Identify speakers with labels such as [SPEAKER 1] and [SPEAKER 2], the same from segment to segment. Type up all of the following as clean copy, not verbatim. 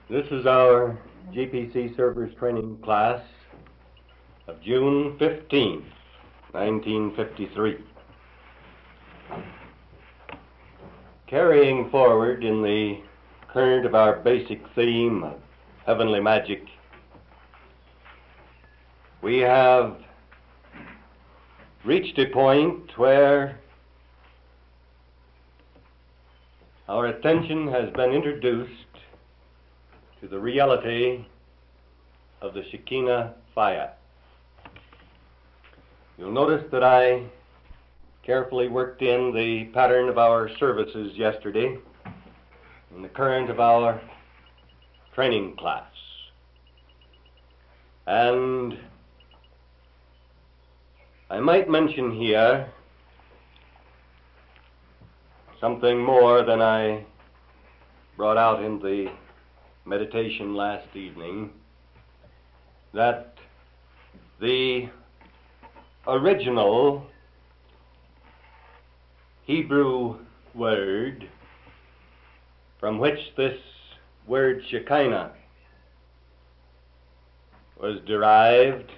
[SPEAKER 1] This is our GPC Servers Training class of June 15, 1953. Carrying forward in the current of our basic theme of heavenly magic, we have reached a point where our attention has been introduced to the reality of the Shekinah fire. You'll notice that I carefully worked in the pattern of our services yesterday in the current of our training class. And I might mention here something more than I brought out in the meditation last evening, that the original Hebrew word from which this word Shekinah was derived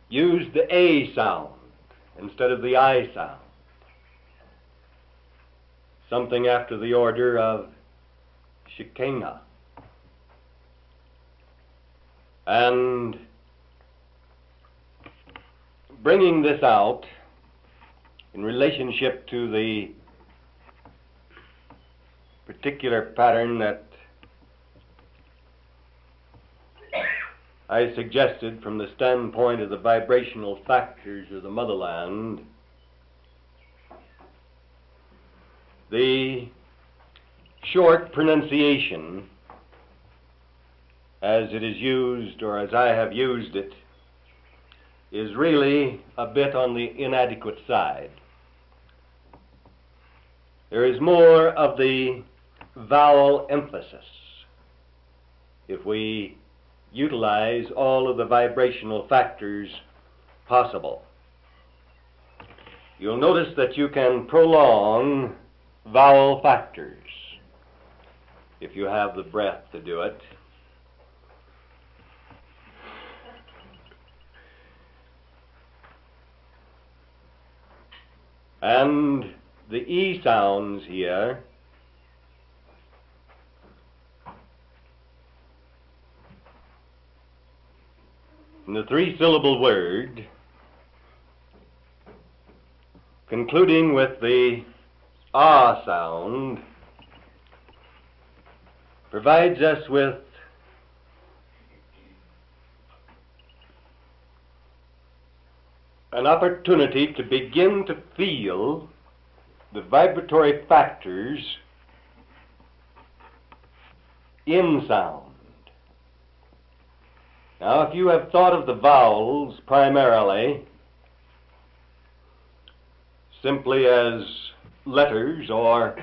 [SPEAKER 1] used the A sound instead of the I sound, something after the order of Shekinah. And bringing this out in relationship to the particular pattern that I suggested from the standpoint of the vibrational factors of the motherland, the short pronunciation, as it is used, or as I have used it, is really a bit on the inadequate side. There is more of the vowel emphasis if we utilize all of the vibrational factors possible. You'll notice that you can prolong vowel factors if you have the breath to do it. And the E sounds here in the three-syllable word, concluding with the ah sound, provides us with an opportunity to begin to feel the vibratory factors in sound. Now, if you have thought of the vowels primarily simply as letters or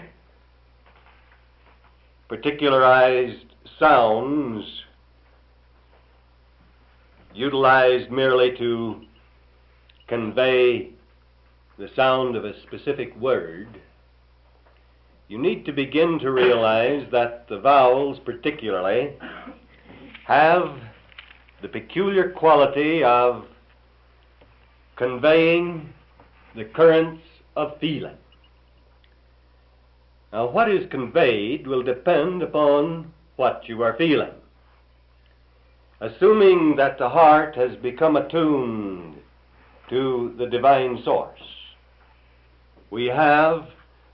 [SPEAKER 1] particularized sounds utilized merely to convey the sound of a specific word, you need to begin to realize that the vowels particularly have the peculiar quality of conveying the currents of feeling. Now, what is conveyed will depend upon what you are feeling. Assuming that the heart has become attuned to the divine source, we have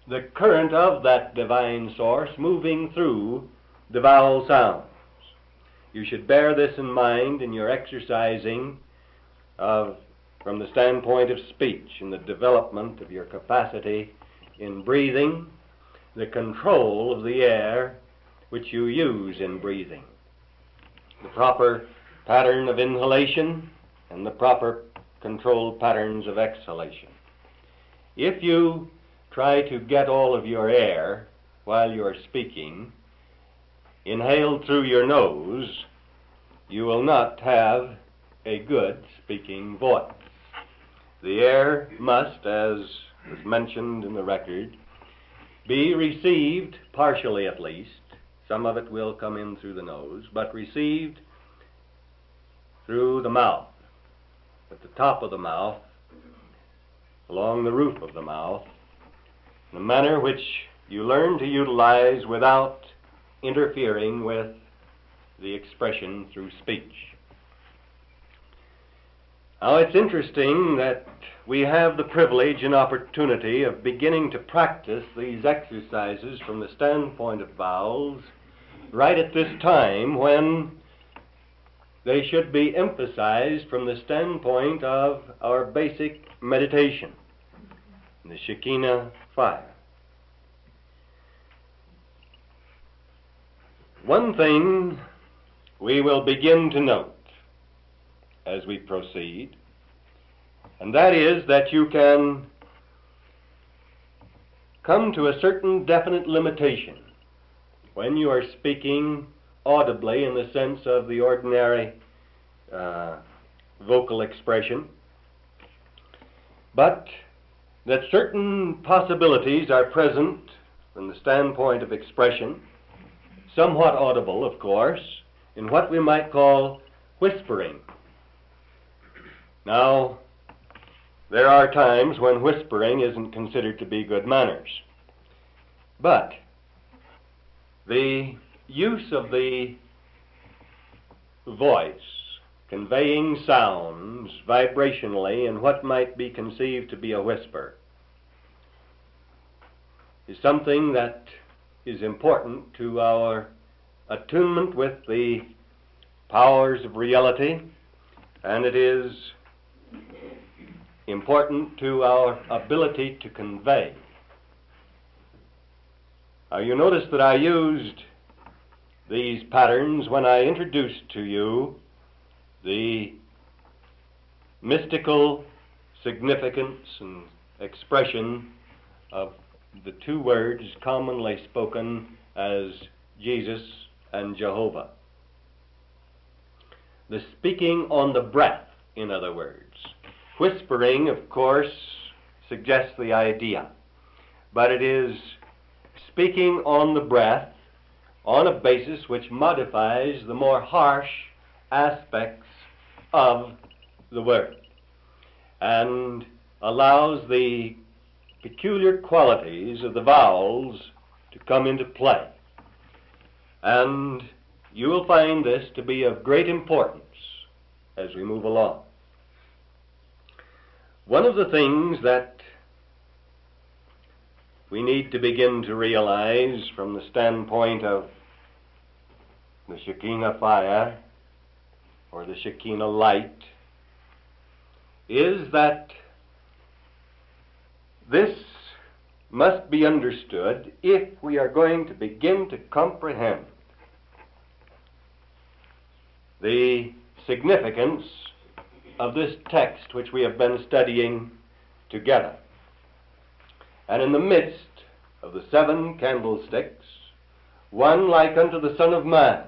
[SPEAKER 1] the current of that divine source moving through the vowel sounds. You should bear this in mind in your exercising from the standpoint of speech and the development of your capacity in breathing, the control of the air which you use in breathing, the proper pattern of inhalation and the proper controlled patterns of exhalation. If you try to get all of your air while you're speaking inhaled through your nose, you will not have a good speaking voice. The air must, as was mentioned in the record, be received, partially at least, Some of it will come in through the nose, but received through the mouth, at the top of the mouth, along the roof of the mouth, in a manner which you learn to utilize without interfering with the expression through speech. Now, it's interesting that we have the privilege and opportunity of beginning to practice these exercises from the standpoint of vowels right at this time when they should be emphasized from the standpoint of our basic meditation, the Shekinah fire. One thing we will begin to note as we proceed, and that is that you can come to a certain definite limitation when you are speaking audibly in the sense of the ordinary vocal expression, but that certain possibilities are present from the standpoint of expression, somewhat audible, of course, in what we might call whispering. Now, there are times when whispering isn't considered to be good manners, but the use of the voice conveying sounds vibrationally in what might be conceived to be a whisper is something that is important to our attunement with the powers of reality, and it is important to our ability to convey. Now, you notice that I used these patterns when I introduced to you the mystical significance and expression of the two words commonly spoken as Jesus and Jehovah. The speaking on the breath, in other words. Whispering, of course, suggests the idea, but it is speaking on the breath on a basis which modifies the more harsh aspects of the word and allows the peculiar qualities of the vowels to come into play. And you will find this to be of great importance as we move along. One of the things that we need to begin to realize from the standpoint of the Shekinah fire or the Shekinah light is that this must be understood if we are going to begin to comprehend the significance of this text which we have been studying together. And in the midst of the 7 candlesticks, one like unto the Son of Man.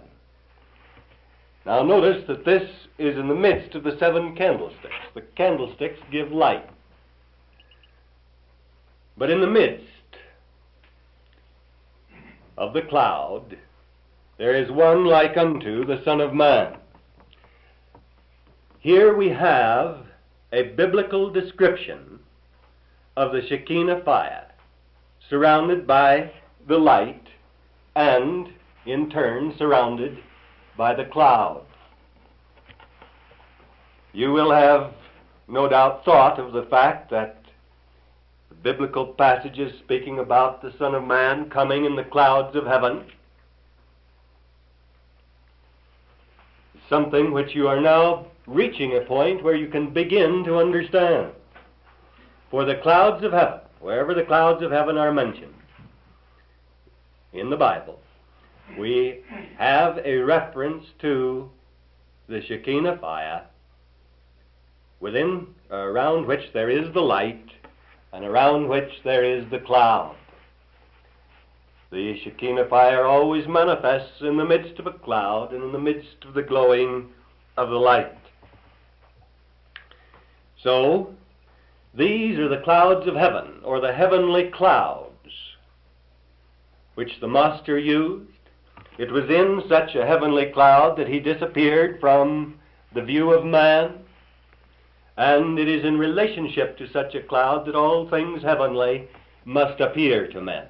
[SPEAKER 1] Now notice that this is in the midst of the 7 candlesticks. The candlesticks give light. But in the midst of the cloud, there is one like unto the Son of Man. Here we have a biblical description of the Shekinah fire, surrounded by the light, and in turn surrounded by the cloud. You will have no doubt thought of the fact that the biblical passages speaking about the Son of Man coming in the clouds of heaven, something which you are now reaching a point where you can begin to understand. For the clouds of heaven, wherever the clouds of heaven are mentioned in the Bible, we have a reference to the Shekinah fire, within or around which there is the light, and around which there is the cloud. The Shekinah fire always manifests in the midst of a cloud and in the midst of the glowing of the light. So, these are the clouds of heaven, or the heavenly clouds, which the Master used It was in such a heavenly cloud that he disappeared from the view of man, and it is in relationship to such a cloud that all things heavenly must appear to men.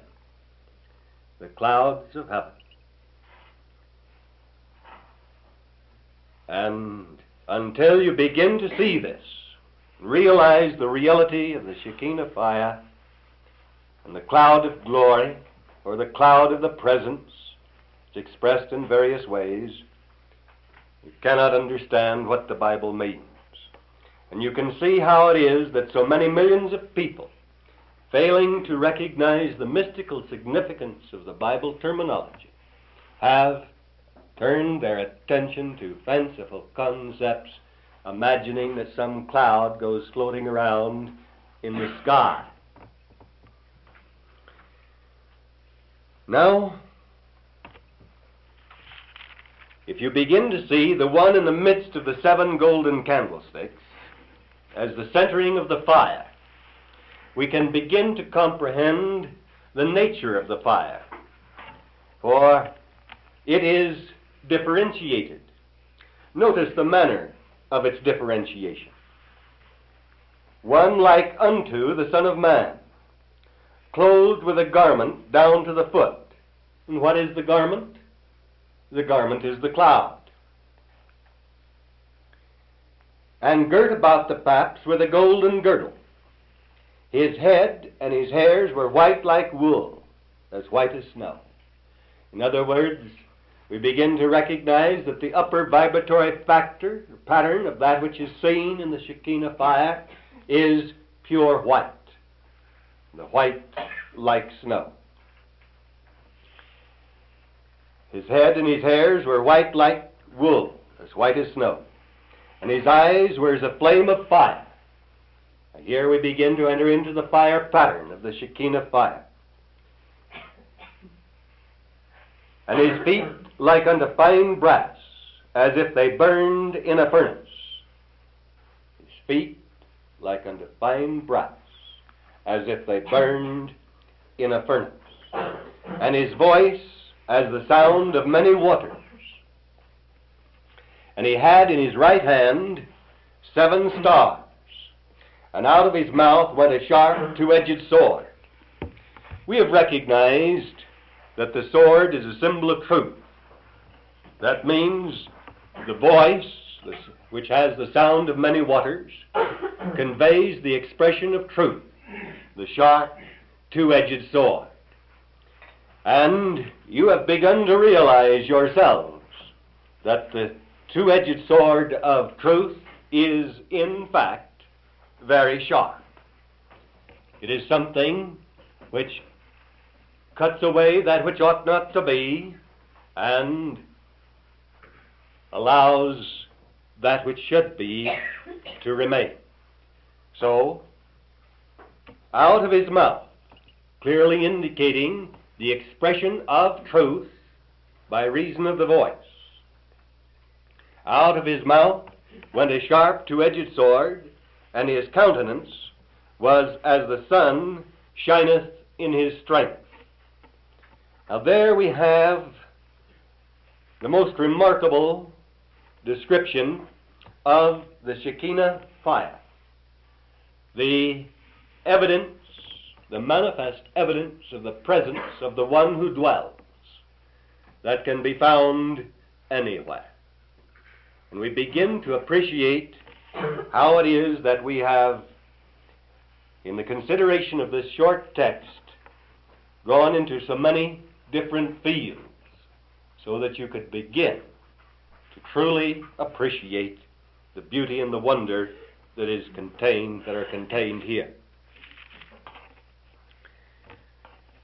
[SPEAKER 1] The clouds of heaven. And until you begin to see this, realize the reality of the Shekinah fire and the cloud of glory, or the cloud of the presence, it's expressed in various ways, you cannot understand what the Bible means. And you can see how it is that so many millions of people, failing to recognize the mystical significance of the Bible terminology, have turned their attention to fanciful concepts, imagining that some cloud goes floating around in the sky. Now, if you begin to see the one in the midst of the 7 golden candlesticks as the centering of the fire, we can begin to comprehend the nature of the fire, for it is differentiated. Notice the manner of its differentiation. One like unto the Son of Man, clothed with a garment down to the foot. And what is the garment? The garment is the cloud. And girt about the paps with a golden girdle. His head and his hairs were white like wool, as white as snow. In other words, we begin to recognize that the upper vibratory factor, or pattern of that which is seen in the Shekinah fire, is pure white. The white like snow. His head and his hairs were white like wool, as white as snow. And his eyes were as a flame of fire. And here we begin to enter into the fire pattern of the Shekinah fire. And his feet like unto fine brass, as if they burned in a furnace. His feet like unto fine brass, as if they burned in a furnace. And his voice as the sound of many waters. And he had in his right hand 7 stars, and out of his mouth went a sharp 2-edged sword. We have recognized that the sword is a symbol of truth. That means the voice, which has the sound of many waters, conveys the expression of truth, the sharp 2-edged sword. And you have begun to realize yourselves that the 2-edged sword of truth is, in fact, very sharp. It is something which cuts away that which ought not to be and allows that which should be to remain. So, out of his mouth, clearly indicating the expression of truth by reason of the voice, out of his mouth went a sharp 2-edged sword, and his countenance was as the sun shineth in his strength. Now there we have the most remarkable description of the Shekinah fire. The evidence, the manifest evidence of the presence of the one who dwells that can be found anywhere. And we begin to appreciate how it is that we have, in the consideration of this short text, gone into so many different fields so that you could begin to truly appreciate the beauty and the wonder that are contained here.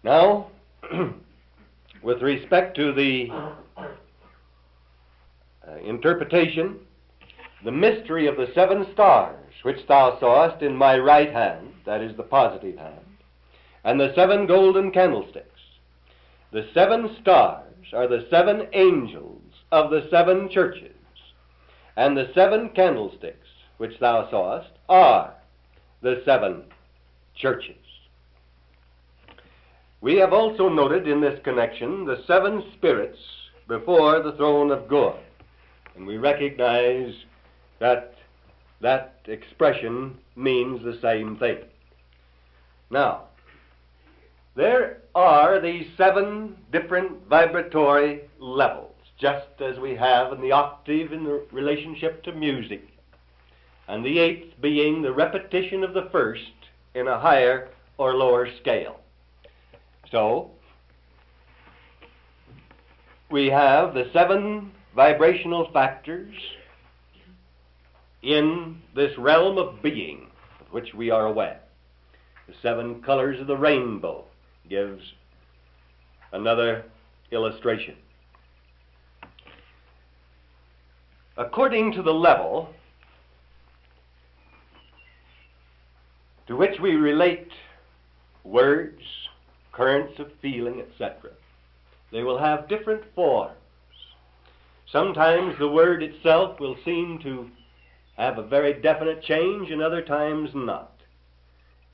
[SPEAKER 1] Now, with respect to the interpretation, the mystery of the 7 stars which thou sawest in my right hand, that is the positive hand, and the 7 golden candlesticks. The 7 stars are the 7 angels of the 7 churches, and the 7 candlesticks which thou sawest are the 7 churches. We have also noted in this connection the 7 spirits before the throne of God. And we recognize that that expression means the same thing. Now, there are these 7 different vibratory levels, just as we have in the octave in the relationship to music, and the 8th being the repetition of the first in a higher or lower scale. So, we have the 7 vibrational factors in this realm of being of which we are aware. The 7 colors of the rainbow gives another illustration. According to the level to which we relate words, currents of feeling, etc., they will have different forms. Sometimes the word itself will seem to have a very definite change, and other times not.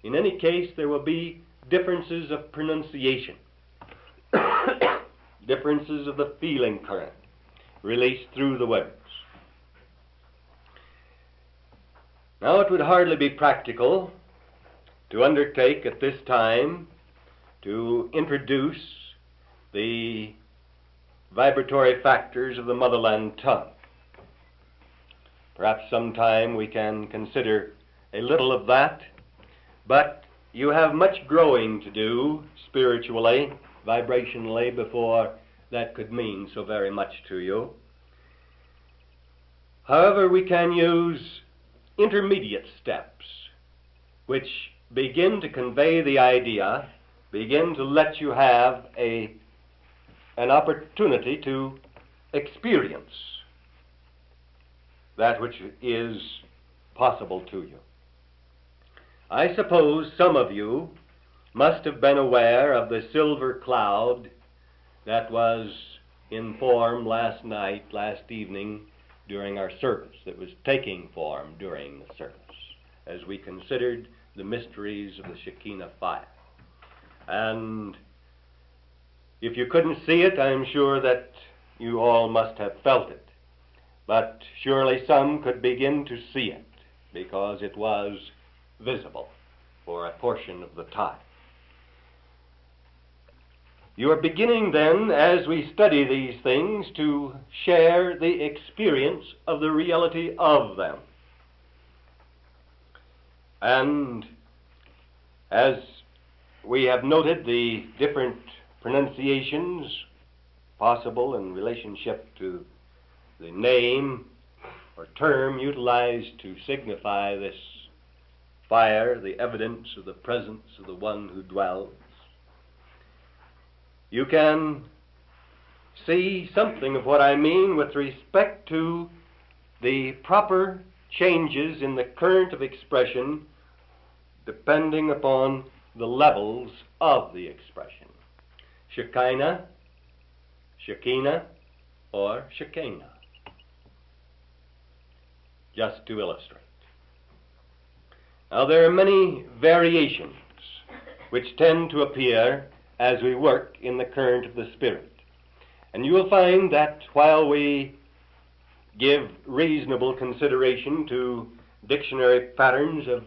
[SPEAKER 1] In any case, there will be differences of pronunciation, differences of the feeling current released through the words. Now, it would hardly be practical to undertake at this time to introduce the vibratory factors of the motherland tongue. Perhaps sometime we can consider a little of that, but you have much growing to do spiritually, vibrationally, before that could mean so very much to you. However, we can use intermediate steps which begin to convey the idea, begin to let you have an opportunity to experience that which is possible to you. I suppose some of you must have been aware of the silver cloud that was in form last evening, during our service. It was taking form during the service as we considered the mysteries of the Shekinah fire. And if you couldn't see it, I'm sure that you all must have felt it. But surely some could begin to see it, because it was visible for a portion of the time. You are beginning then, as we study these things, to share the experience of the reality of them. And as we have noted the different pronunciations possible in relationship to the name or term utilized to signify this fire, the evidence of the presence of the one who dwells, you can see something of what I mean with respect to the proper changes in the current of expression depending upon the levels of the expression. Shekinah, Shekinah, or Shekinah, just to illustrate. Now, there are many variations which tend to appear as we work in the current of the Spirit. And you will find that while we give reasonable consideration to dictionary patterns of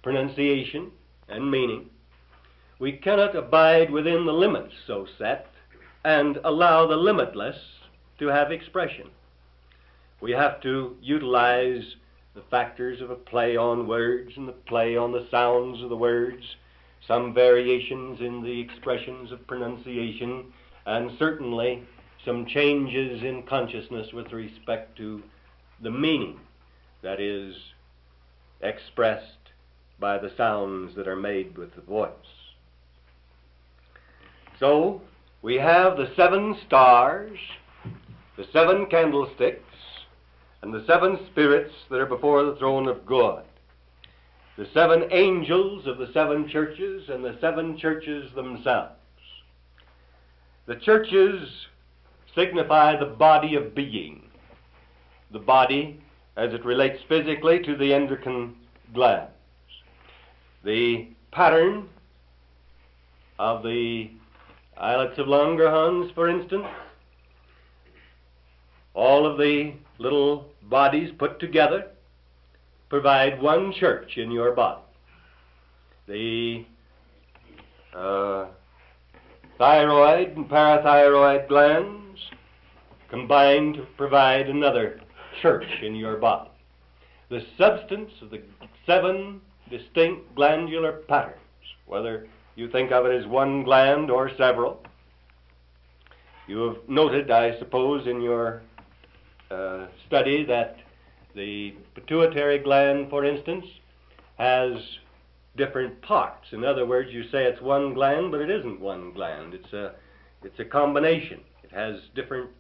[SPEAKER 1] pronunciation and meaning, we cannot abide within the limits so set and allow the limitless to have expression. We have to utilize the factors of a play on words and the play on the sounds of the words, some variations in the expressions of pronunciation, and certainly some changes in consciousness with respect to the meaning that is expressed by the sounds that are made with the voice. So, we have the 7 stars, the 7 candlesticks, and the 7 spirits that are before the throne of God, the 7 angels of the 7 churches, and the 7 churches themselves. The churches signify the body of being, the body as it relates physically to the endocrine glands. The pattern of the islets of Langerhans, for instance, all of the little bodies put together provide one church in your body. The thyroid and parathyroid glands combine to provide another church in your body. The substance of the 7 distinct glandular patterns, whether you think of it as one gland or several. You have noted, I suppose, in your study that the pituitary gland, for instance, has different parts. In other words, you say it's one gland, but it isn't one gland. It's a combination. It has different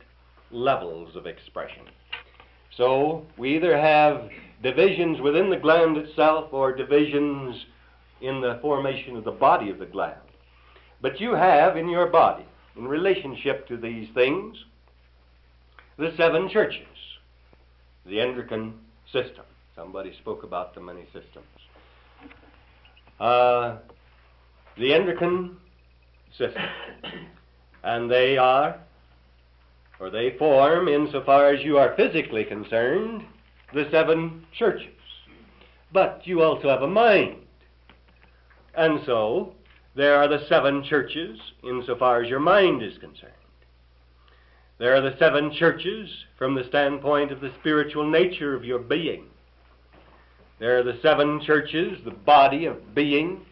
[SPEAKER 1] levels of expression. So we either have divisions within the gland itself or divisions in the formation of the body of the gland. But you have in your body, in relationship to these things, the 7 churches, the endocrine system. Somebody spoke about the many systems. The endocrine system. And they form, insofar as you are physically concerned, the 7 churches. But you also have a mind. And so, there are the 7 churches insofar as your mind is concerned. There are the 7 churches from the standpoint of the spiritual nature of your being. There are the 7 churches, the body of being,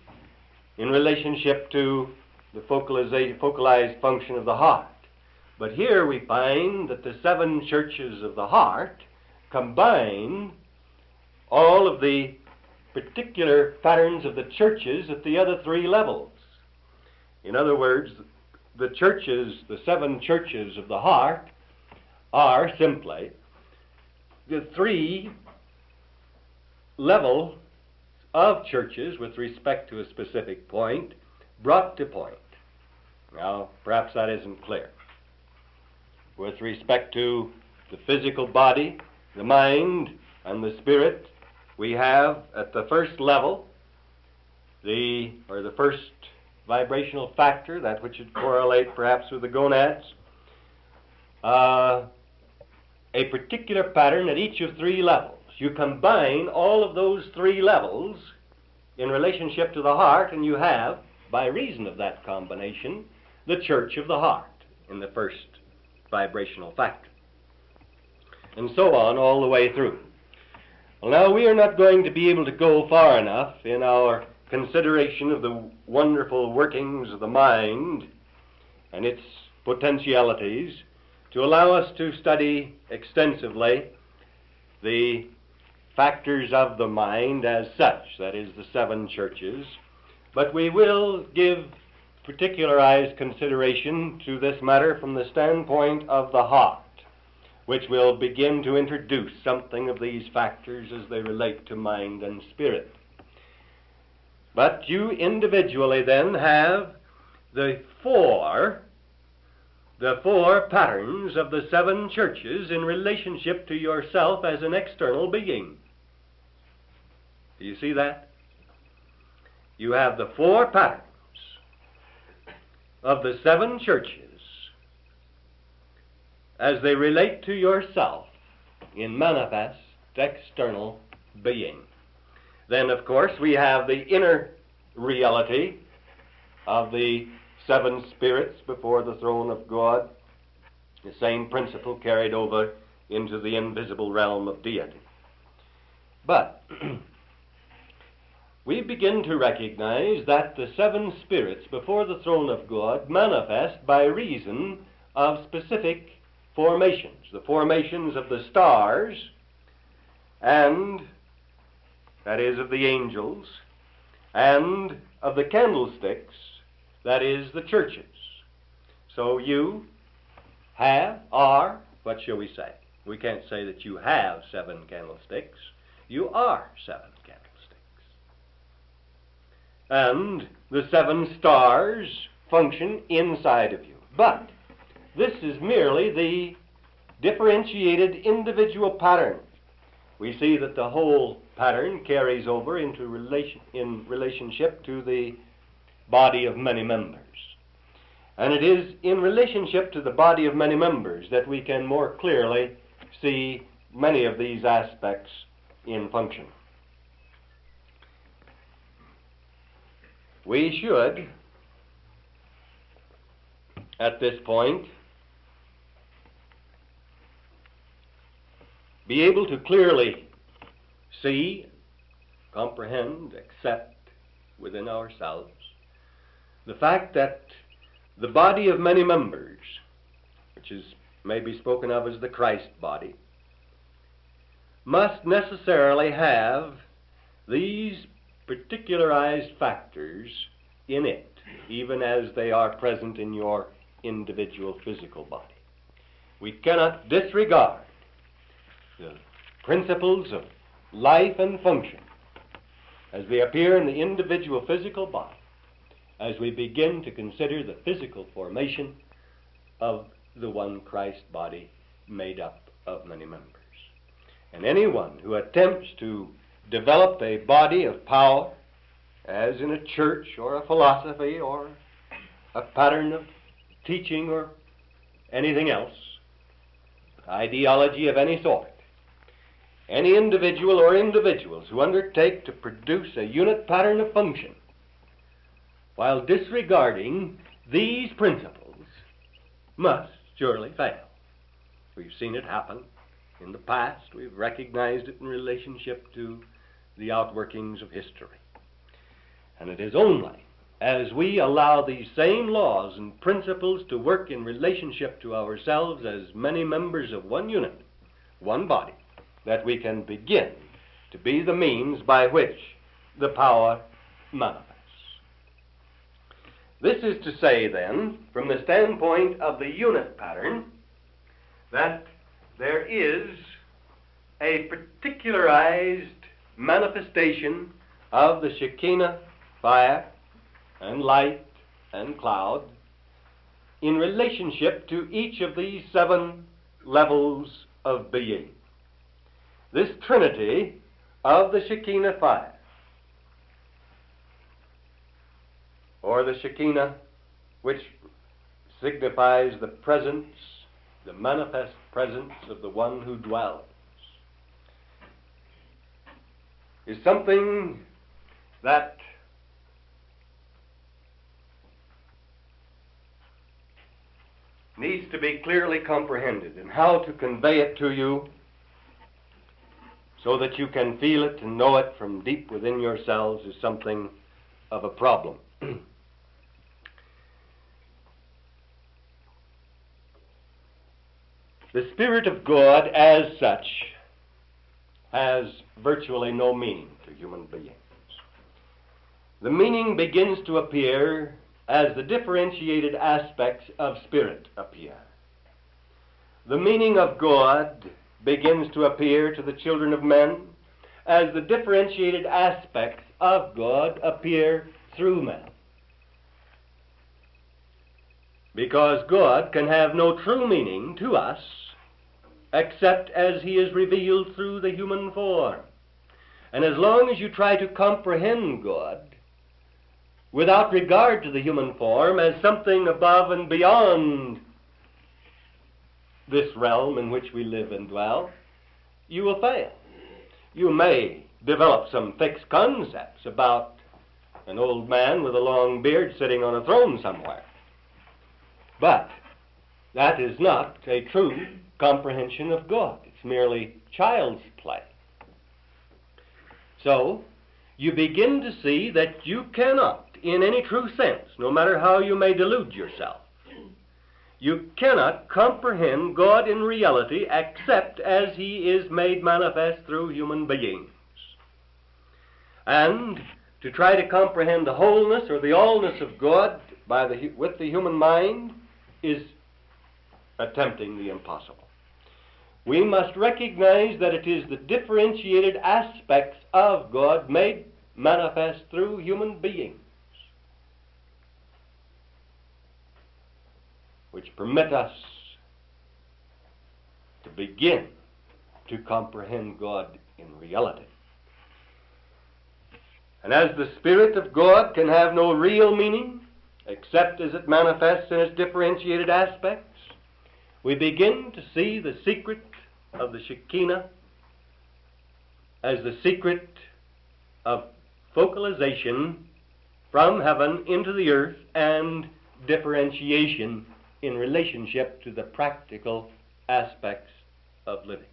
[SPEAKER 1] in relationship to the focalized function of the heart. But here we find that the 7 churches of the heart combine all of the particular patterns of the churches at the other 3 levels. In other words, the 7 churches of the heart are simply the 3 levels of churches with respect to a specific point, brought to point. Now, perhaps that isn't clear. With respect to the physical body, the mind, and the spirit, we have at the first level, the first vibrational factor, that which would correlate perhaps with the gonads, a particular pattern at each of 3 levels. You combine all of those 3 levels in relationship to the heart, and you have, by reason of that combination, the church of the heart in the first vibrational factor. And so on all the way through. Well, now we are not going to be able to go far enough in our consideration of the wonderful workings of the mind and its potentialities to allow us to study extensively the factors of the mind as such, that is, the 7 churches. But we will give particularized consideration to this matter from the standpoint of the heart, which will begin to introduce something of these factors as they relate to mind and spirit. But you individually then have the four patterns of the 7 churches in relationship to yourself as an external being. Do you see that? You have the 4 patterns of the 7 churches as they relate to yourself in manifest external being. Then, of course, we have the inner reality of the 7 spirits before the throne of God, the same principle carried over into the invisible realm of deity. But we begin to recognize that the 7 spirits before the throne of God manifest by reason of specific formations, the formations of the stars, and that is of the angels, and of the candlesticks, that is the churches. So you are, what shall we say? We can't say that you have 7 candlesticks. You are 7 candlesticks. And the 7 stars function inside of you. But this is merely the differentiated individual pattern. We see that the whole pattern carries over into relationship to the body of many members. And it is in relationship to the body of many members that we can more clearly see many of these aspects in function. We should, at this point, be able to clearly see, comprehend, accept within ourselves the fact that the body of many members, which is maybe spoken of as the Christ body, must necessarily have these particularized factors in it, even as they are present in your individual physical body. We cannot disregard the principles of life and function as they appear in the individual physical body as we begin to consider the physical formation of the one Christ body made up of many members. And anyone who attempts to develop a body of power, as in a church or a philosophy or a pattern of teaching or anything else, ideology of any sort, any individual or individuals who undertake to produce a unit pattern of function while disregarding these principles must surely fail. We've seen it happen in the past. We've recognized it in relationship to the outworkings of history. And it is only as we allow these same laws and principles to work in relationship to ourselves as many members of one unit, one body, that we can begin to be the means by which the power manifests. This is to say, then, from the standpoint of the unit pattern, that there is a particularized manifestation of the Shekinah fire and light and cloud in relationship to each of these 7 levels of being. This trinity of the Shekinah fire, or the Shekinah, which signifies the presence, the manifest presence of the one who dwells, is something that needs to be clearly comprehended, and how to convey it to you so that you can feel it and know it from deep within yourselves is something of a problem. The Spirit of God, as such, has virtually no meaning to human beings. The meaning begins to appear as the differentiated aspects of spirit appear. The meaning of God begins to appear to the children of men as the differentiated aspects of God appear through men. Because God can have no true meaning to us except as he is revealed through the human form. And as long as you try to comprehend God without regard to the human form as something above and beyond this realm in which we live and dwell, you will fail. You may develop some fixed concepts about an old man with a long beard sitting on a throne somewhere. But that is not a true comprehension of God. It's merely child's play. So, you begin to see that you cannot, in any true sense, no matter how you may delude yourself, you cannot comprehend God in reality except as he is made manifest through human beings. And to try to comprehend the wholeness or the allness of God with the human mind is attempting the impossible. We must recognize that it is the differentiated aspects of God made manifest through human beings which permit us to begin to comprehend God in reality. And as the Spirit of God can have no real meaning except as it manifests in its differentiated aspects, we begin to see the secret of the Shekinah as the secret of focalization from heaven into the earth and differentiation in relationship to the practical aspects of living.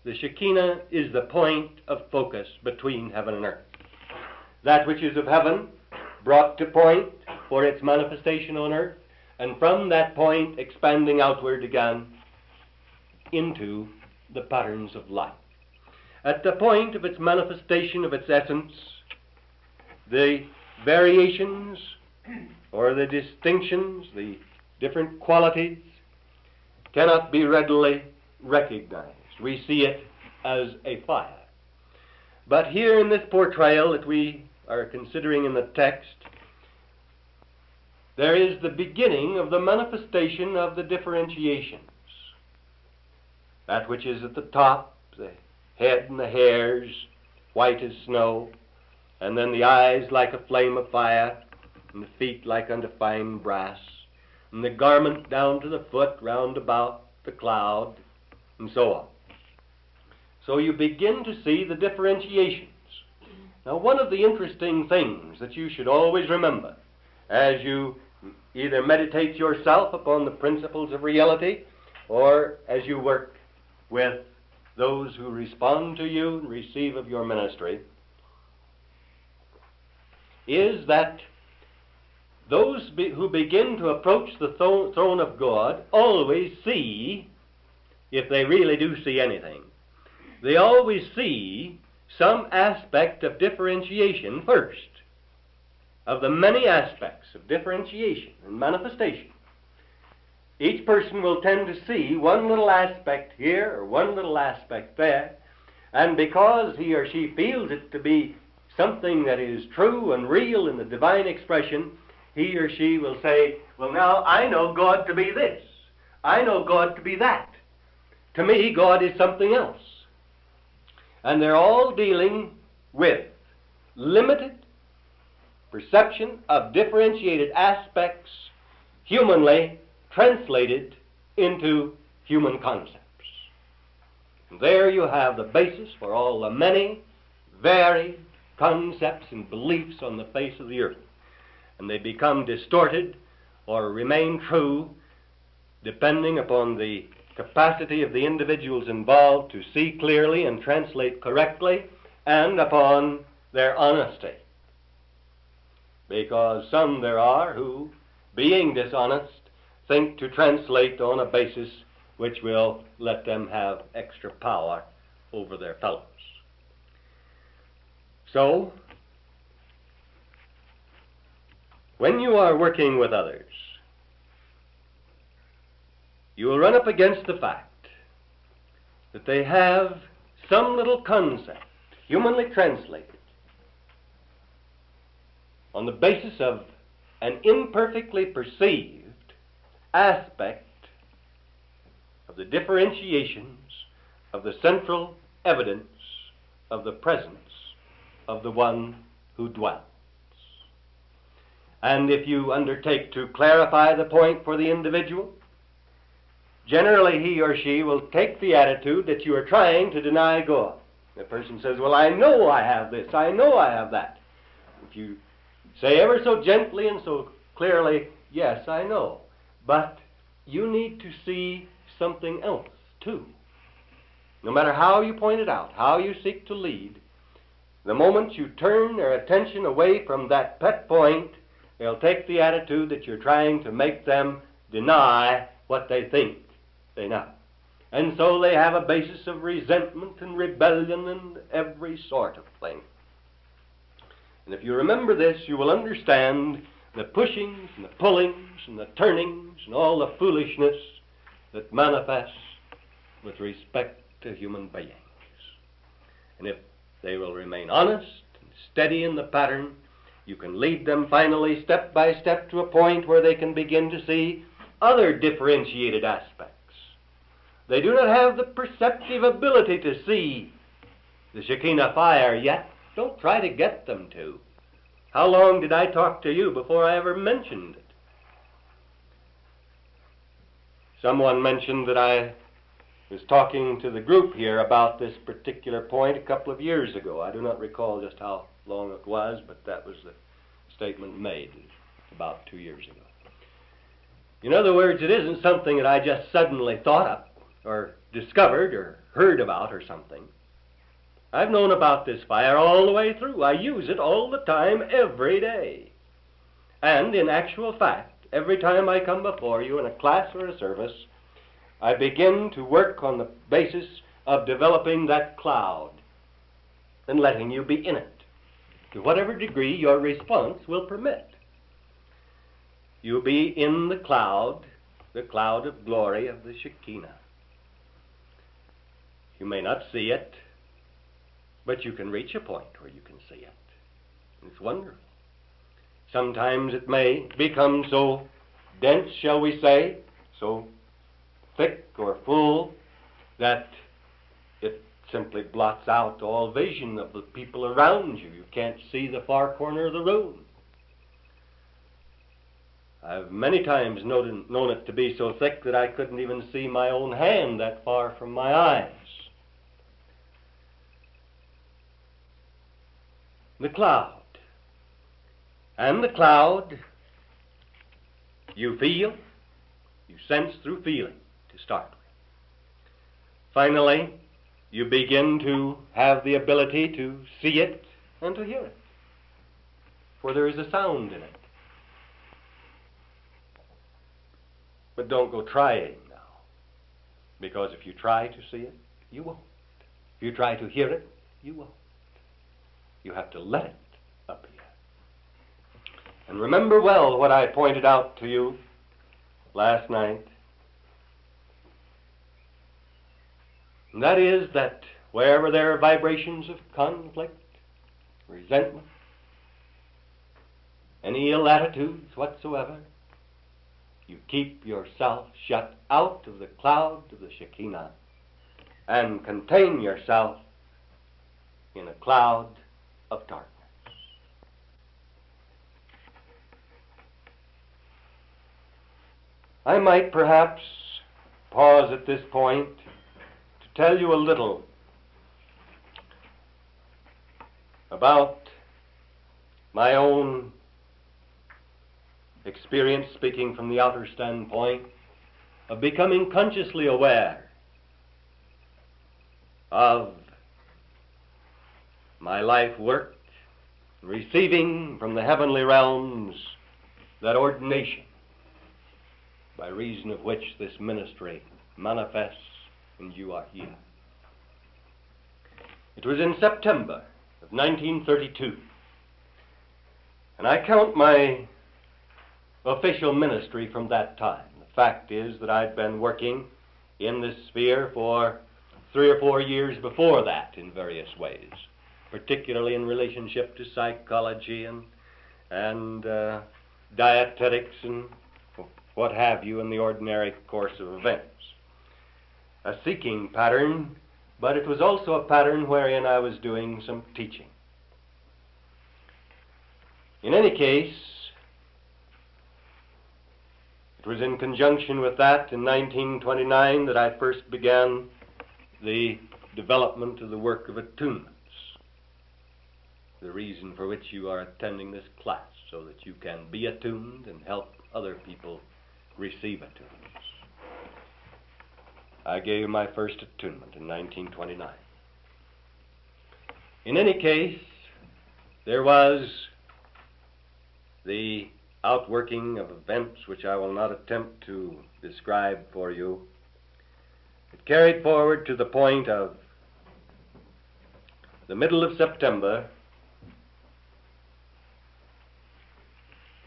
[SPEAKER 1] The Shekinah is the point of focus between heaven and earth. That which is of heaven brought to point for its manifestation on earth, and from that point expanding outward again into the patterns of life. At the point of its manifestation of its essence, the variations or the distinctions, the different qualities, cannot be readily recognized. We see it as a fire. But here in this portrayal that we are considering in the text, there is the beginning of the manifestation of the differentiations. That which is at the top, the head and the hairs, white as snow, and then the eyes like a flame of fire, and the feet like unto fine brass, and the garment down to the foot round about the cloud, and so on. So you begin to see the differentiations. Now, one of the interesting things that you should always remember as you either meditate yourself upon the principles of reality or as you work with those who respond to you and receive of your ministry is that those who begin to approach the throne of God always see, if they really do see anything, they always see some aspect of differentiation first, of the many aspects of differentiation and manifestation. Each person will tend to see one little aspect here or one little aspect there, and because he or she feels it to be something that is true and real in the divine expression, he or she will say, well, now I know God to be this. I know God to be that. To me, God is something else. And they're all dealing with limited perception of differentiated aspects, humanly translated into human concepts. And there you have the basis for all the many varied concepts and beliefs on the face of the earth. And they become distorted or remain true depending upon the capacity of the individuals involved to see clearly and translate correctly, and upon their honesty. Because some there are who, being dishonest, think to translate on a basis which will let them have extra power over their fellows. So, when you are working with others, you will run up against the fact that they have some little concept, humanly translated, on the basis of an imperfectly perceived aspect of the differentiations of the central evidence of the presence of the one who dwells. And if you undertake to clarify the point for the individual, generally he or she will take the attitude that you are trying to deny God. The person says, well, I know I have this, I know I have that. If you say ever so gently and so clearly, yes, I know, but you need to see something else too. No matter how you point it out, how you seek to lead, the moment you turn their attention away from that pet point, they'll take the attitude that you're trying to make them deny what they think they know. And so they have a basis of resentment and rebellion and every sort of thing. And if you remember this, you will understand the pushings and the pullings and the turnings and all the foolishness that manifests with respect to human beings. And if they will remain honest and steady in the pattern, you can lead them finally step by step to a point where they can begin to see other differentiated aspects. They do not have the perceptive ability to see the Shekinah fire yet. Don't try to get them to. How long did I talk to you before I ever mentioned it? Someone mentioned that I was talking to the group here about this particular point a couple of years ago. I do not recall just how long it was, but that was the statement made about 2 years ago. In other words, it isn't something that I just suddenly thought of or discovered or heard about or something. I've known about this fire all the way through. I use it all the time, every day. And in actual fact, every time I come before you in a class or a service, I begin to work on the basis of developing that cloud and letting you be in it, to whatever degree your response will permit. You'll be in the cloud of glory of the Shekinah. You may not see it, but you can reach a point where you can see it. It's wonderful. Sometimes it may become so dense, shall we say, so thick or full, that it simply blots out all vision of the people around you. You can't see the far corner of the room. I've many times known it to be so thick that I couldn't even see my own hand that far from my eyes. The cloud. And the cloud, you feel, you sense through feeling to start with. Finally, you begin to have the ability to see it and to hear it, for there is a sound in it. But don't go trying now, because if you try to see it, you won't. If you try to hear it, you won't. You have to let it appear. And remember well what I pointed out to you last night. And that is that wherever there are vibrations of conflict, resentment, any ill attitudes whatsoever, you keep yourself shut out of the cloud of the Shekinah and contain yourself in a cloud of darkness. I might perhaps pause at this point to tell you a little about my own experience, speaking from the outer standpoint, of becoming consciously aware of my life work, receiving from the heavenly realms that ordination by reason of which this ministry manifests and you are here. It was in September of 1932, and I count my official ministry from that time. The fact is that I'd been working in this sphere for 3 or 4 years before that in various ways, particularly in relationship to psychology and dietetics and what have you in the ordinary course of events. A seeking pattern, but it was also a pattern wherein I was doing some teaching. In any case, it was in conjunction with that in 1929 that I first began the development of the work of attunements, the reason for which you are attending this class, so that you can be attuned and help other people receive attunements. I gave my first attunement in 1929. In any case, there was the outworking of events which I will not attempt to describe for you. It carried forward to the point of the middle of September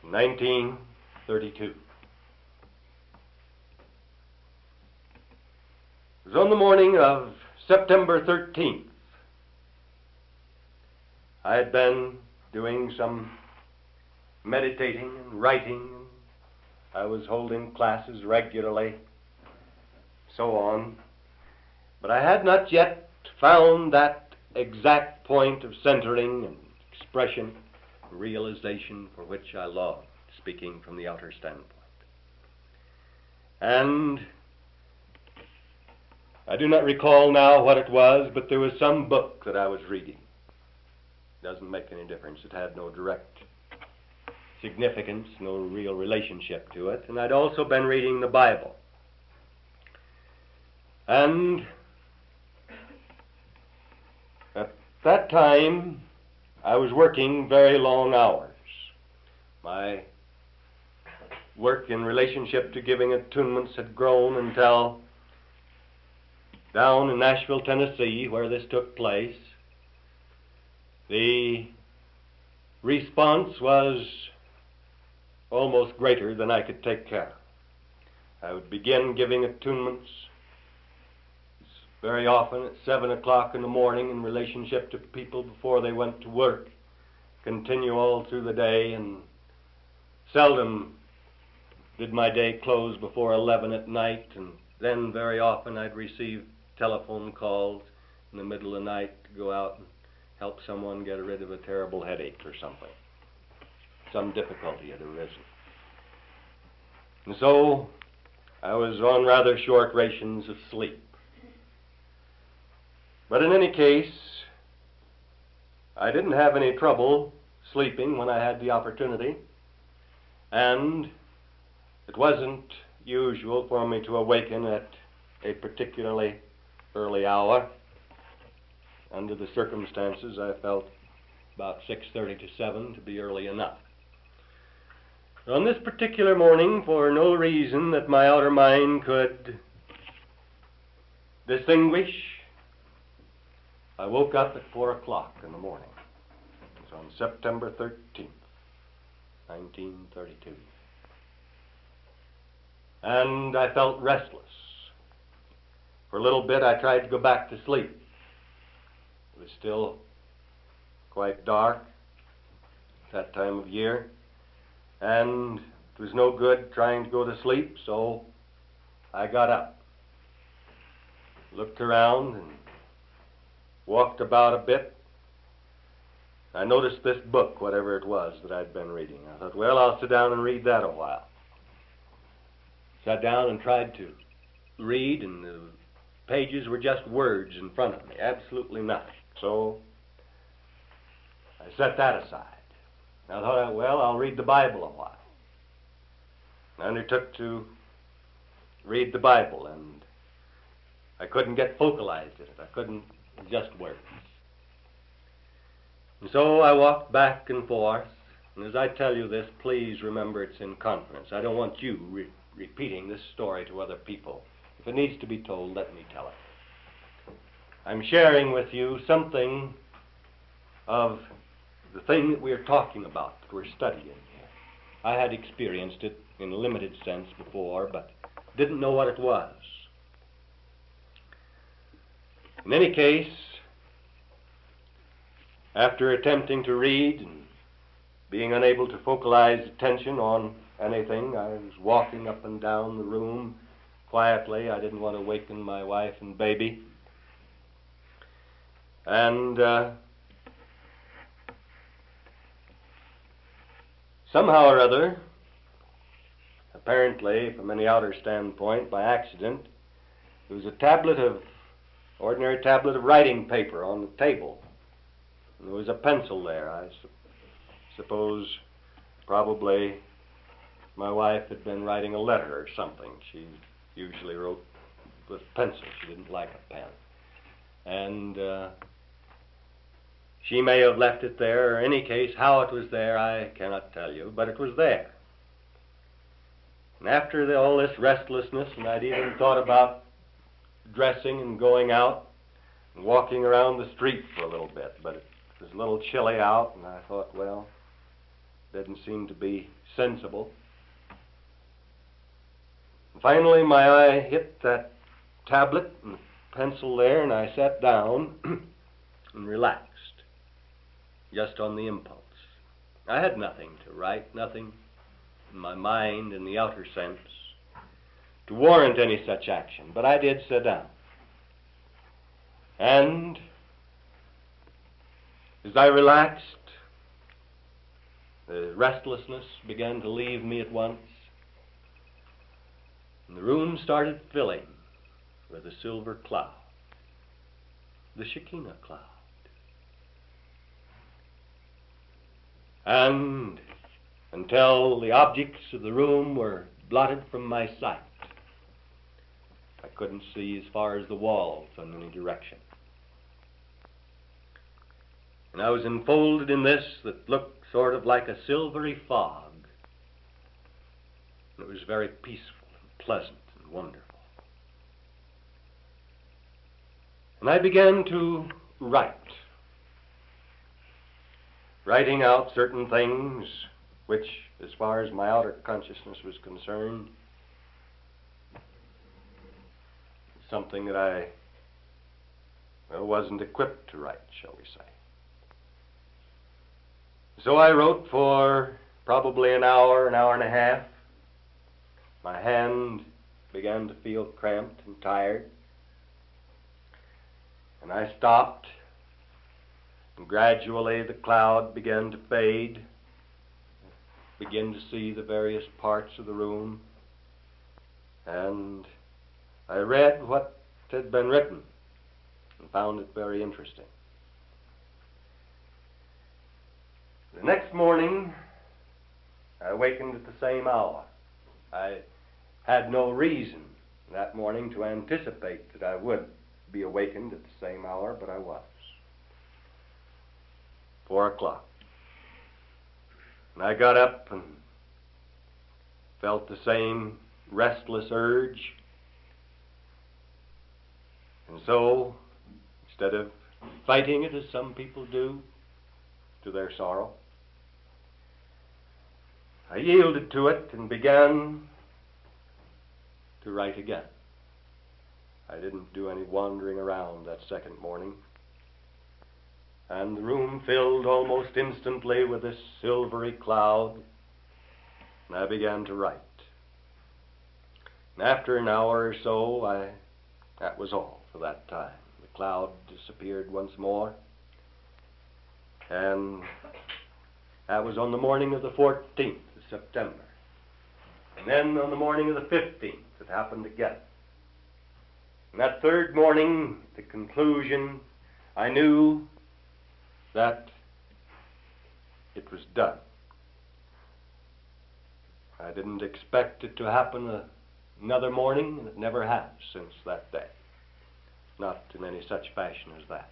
[SPEAKER 1] 1932. It was on the morning of September 13th. I had been doing some meditating and writing. I was holding classes regularly, so on. But I had not yet found that exact point of centering and expression, realization for which I longed, speaking from the outer standpoint. And I do not recall now what it was, but there was some book that I was reading. Doesn't make any difference. It had no direct significance, no real relationship to it. And I'd also been reading the Bible. And at that time, I was working very long hours. My work in relationship to giving attunements had grown until down in Nashville, Tennessee, where this took place, the response was almost greater than I could take care of. I would begin giving attunements very often at 7 o'clock in the morning in relationship to people before they went to work, continue all through the day, and seldom did my day close before 11 at night, and then very often I'd receive telephone calls in the middle of the night to go out and help someone get rid of a terrible headache or something. Some difficulty had arisen. And so I was on rather short rations of sleep. But in any case, I didn't have any trouble sleeping when I had the opportunity, and it wasn't usual for me to awaken at a particularly early hour. Under the circumstances, I felt about 6:30 to 7 to be early enough. On this particular morning, for no reason that my outer mind could distinguish, I woke up at 4 o'clock in the morning. It was on September 13th, 1932. And I felt restless. For a little bit, I tried to go back to sleep. It was still quite dark at that time of year, and it was no good trying to go to sleep, so I got up, looked around, and walked about a bit. I noticed this book, whatever it was that I'd been reading. I thought, well, I'll sit down and read that a while. Sat down and tried to read, and the pages were just words in front of me, absolutely nothing. So I set that aside. I thought, well, I'll read the Bible a while. I undertook to read the Bible, and I couldn't get focalized in it. I couldn't, just words. And so I walked back and forth, and as I tell you this, please remember it's in confidence. I don't want you repeating this story to other people. If it needs to be told, let me tell it. I'm sharing with you something of the thing that we're talking about, that we're studying here. I had experienced it in a limited sense before, but didn't know what it was. In any case, after attempting to read and being unable to focalize attention on anything, I was walking up and down the room quietly. I didn't want to waken my wife and baby. And somehow or other, apparently from any outer standpoint, by accident, there was a ordinary tablet of writing paper on the table. And there was a pencil there. I suppose probably my wife had been writing a letter or something. She usually wrote with pencil. She didn't like a pen. And she may have left it there, or in any case, how it was there, I cannot tell you, but it was there. And after all this restlessness, and I'd even thought about dressing and going out and walking around the street for a little bit, but it was a little chilly out, and I thought, well, it didn't seem to be sensible. And finally, my eye hit that tablet and the pencil there, and I sat down and relaxed, just on the impulse. I had nothing to write, nothing in my mind in the outer sense to warrant any such action, but I did sit down. And as I relaxed, The restlessness began to leave me at once, and the room started filling with a silver cloud, the Shekinah cloud. And until the objects of the room were blotted from my sight, I couldn't see as far as the walls in any direction. And I was enfolded in this that looked sort of like a silvery fog. And it was very peaceful and pleasant and wonderful. And I began to writing out certain things which, as far as my outer consciousness was concerned, something that I wasn't equipped to write, shall we say. So I wrote for probably an hour and a half. My hand began to feel cramped and tired. And I stopped, and gradually the cloud began to fade. Begin to see the various parts of the room. And I read what had been written and found it very interesting. The next morning, I awakened at the same hour. I had no reason that morning to anticipate that I would be awakened at the same hour, but I was. 4 o'clock. And I got up and felt the same restless urge. And so, instead of fighting it as some people do, to their sorrow, I yielded to it and began to write again. I didn't do any wandering around that second morning. And the room filled almost instantly with this silvery cloud, and I began to write. And after an hour or so, that was all for that time. The cloud disappeared once more, and that was on the morning of the 14th of September. And then on the morning of the 15th, it happened again. And that third morning, the conclusion, I knew that it was done. I didn't expect it to happen another morning, and it never has since that day. Not in any such fashion as that.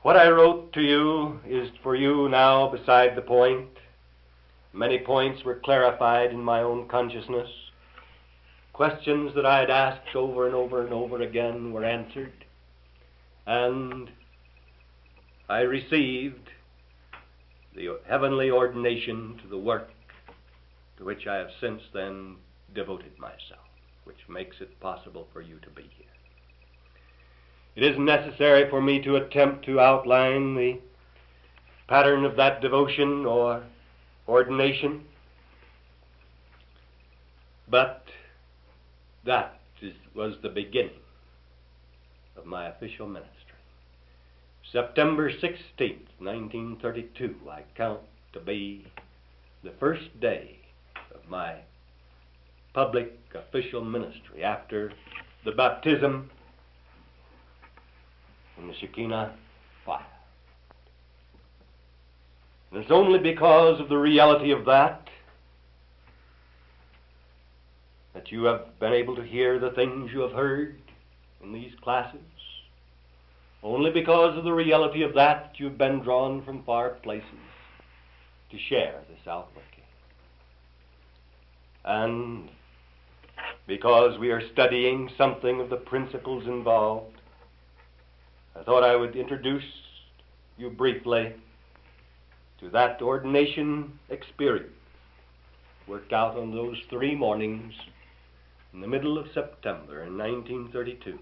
[SPEAKER 1] What I wrote to you is for you now beside the point. Many points were clarified in my own consciousness. Questions that I had asked over and over and over again were answered. And I received the heavenly ordination to the work to which I have since then devoted myself, which makes it possible for you to be here. It isn't necessary for me to attempt to outline the pattern of that devotion or ordination, but that was the beginning of my official ministry. September 16th, 1932, I count to be the first day of my public official ministry after the baptism in the Shekinah fire. And it's only because of the reality of that you have been able to hear the things you have heard in these classes. Only because of the reality of that you've been drawn from far places to share this outworking. And because we are studying something of the principles involved, I thought I would introduce you briefly to that ordination experience worked out on those 3 mornings in the middle of September in 1932.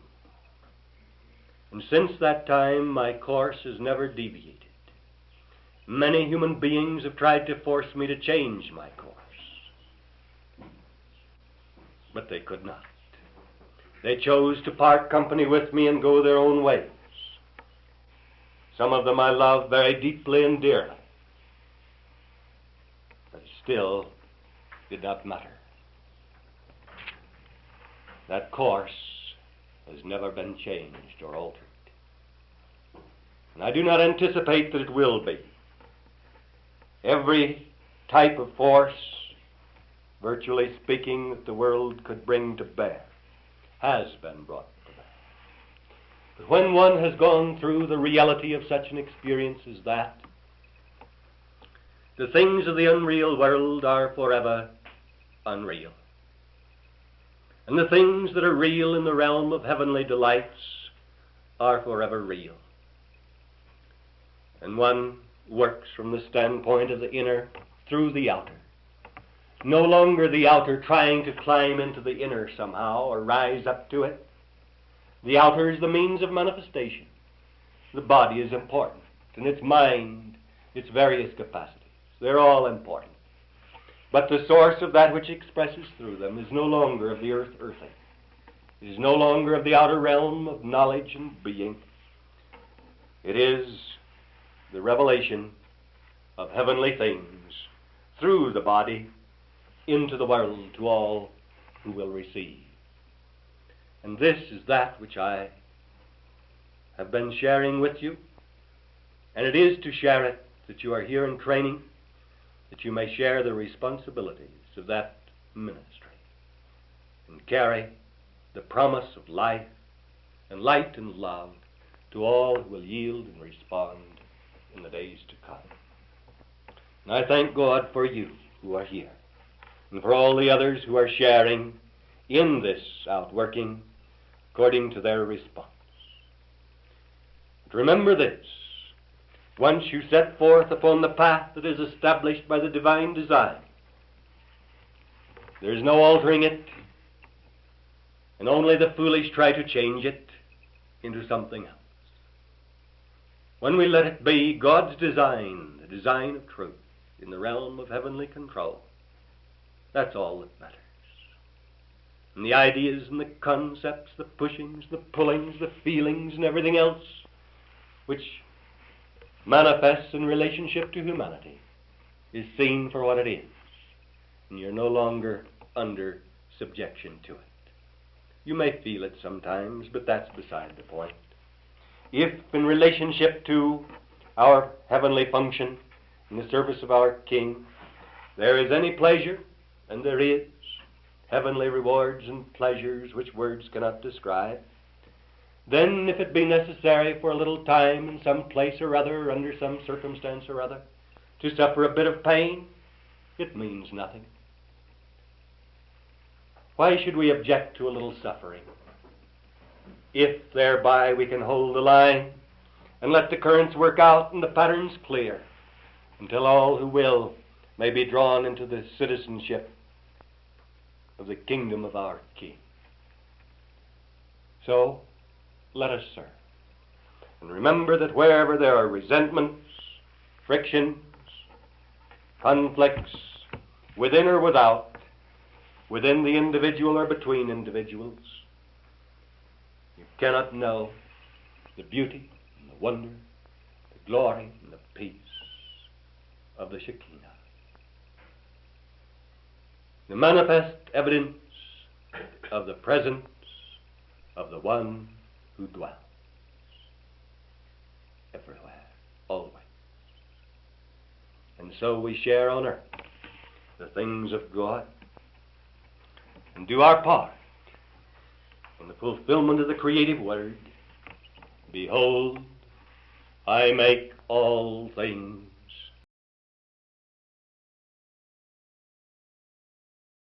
[SPEAKER 1] And since that time, my course has never deviated. Many human beings have tried to force me to change my course, but they could not. They chose to part company with me and go their own ways. Some of them I love very deeply and dearly, still did not matter. That course has never been changed or altered. And I do not anticipate that it will be. Every type of force, virtually speaking, that the world could bring to bear has been brought to bear. But when one has gone through the reality of such an experience as that, the things of the unreal world are forever unreal. And the things that are real in the realm of heavenly delights are forever real. And one works from the standpoint of the inner through the outer. No longer the outer trying to climb into the inner somehow or rise up to it. The outer is the means of manifestation. The body is important, and its mind, its various capacities. They're all important. But the source of that which expresses through them is no longer of the earthly. It is no longer of the outer realm of knowledge and being. It is the revelation of heavenly things through the body into the world to all who will receive. And this is that which I have been sharing with you. And it is to share it that you are here in training, that you may share the responsibilities of that ministry and carry the promise of life and light and love to all who will yield and respond in the days to come. And I thank God for you who are here and for all the others who are sharing in this outworking according to their response. But remember this: once you set forth upon the path that is established by the divine design, there is no altering it, and only the foolish try to change it into something else. When we let it be God's design, the design of truth, in the realm of heavenly control, that's all that matters. And the ideas and the concepts, the pushings, the pullings, the feelings, and everything else which manifests in relationship to humanity is seen for what it is, and you're no longer under subjection to it. You may feel it sometimes, but that's beside the point. If in relationship to our heavenly function in the service of our King there is any pleasure, and there is heavenly rewards and pleasures which words cannot describe, then if it be necessary for a little time in some place or other, under some circumstance or other, to suffer a bit of pain, it means nothing. Why should we object to a little suffering, if thereby we can hold the line and let the currents work out and the patterns clear until all who will may be drawn into the citizenship of the kingdom of our King? So let us serve. And remember that wherever there are resentments, frictions, conflicts, within or without, within the individual or between individuals, you cannot know the beauty and the wonder, the glory and the peace of the Shekinah. The manifest evidence of the presence of the one who dwells everywhere, always. And so we share on earth the things of God and do our part in the fulfillment of the creative word. Behold, I make all things